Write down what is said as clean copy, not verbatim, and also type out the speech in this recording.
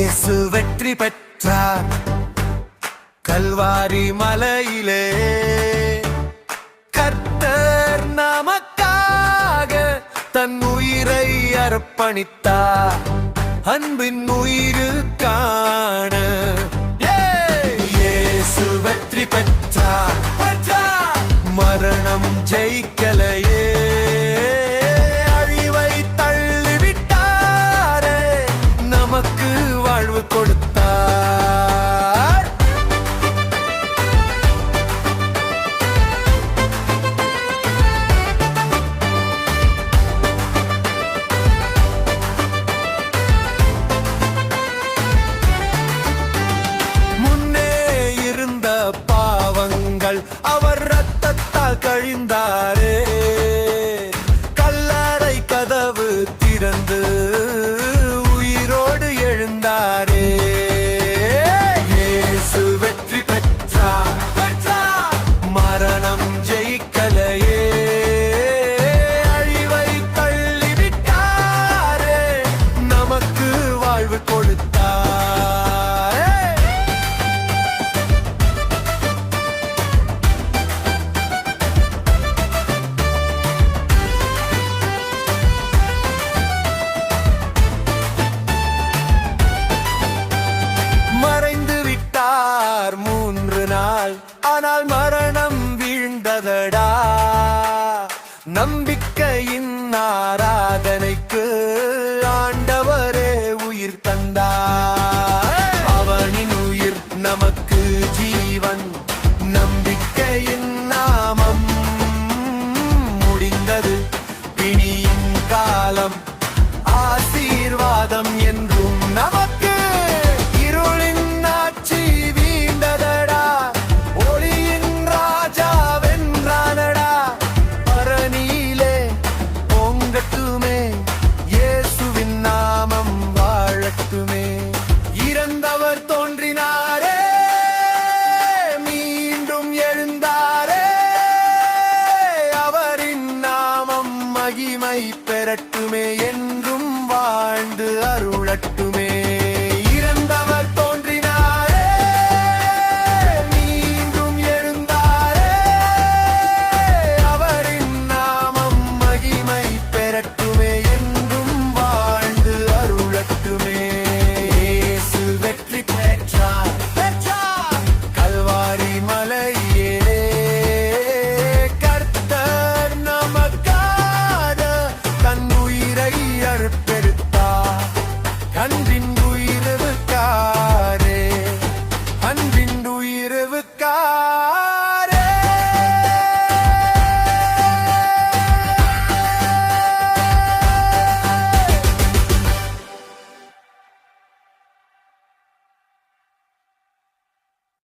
இயேசு வெற்றி பெற்றார் கல்வாரி மலையிலே. கர்த்தர் நமக்காக தன் உயிரை அர்ப்பணித்தார் அன்பின் உயிருக்கான. இயேசு வெற்றி பெற்றார், மரணம் ஜெயிக்கலையே. அழிவை தள்ளிவிட்டாரே, நமக்கு வாழ்வு கொடுத்தார். முன்னே இருந்த பாவங்கள் அவர் இரத்தத்தால் கழிந்தாரே. கல்லறை கதவு திறந்து உயிரோடு எழுந்தாரே. இயேசு வெற்றி பெற்றார், மரணம் ஜெயிக்கலையே. அழிவை தள்ளிவிட்டாரே, நமக்கு வாழ்வு கொடுத்தார்.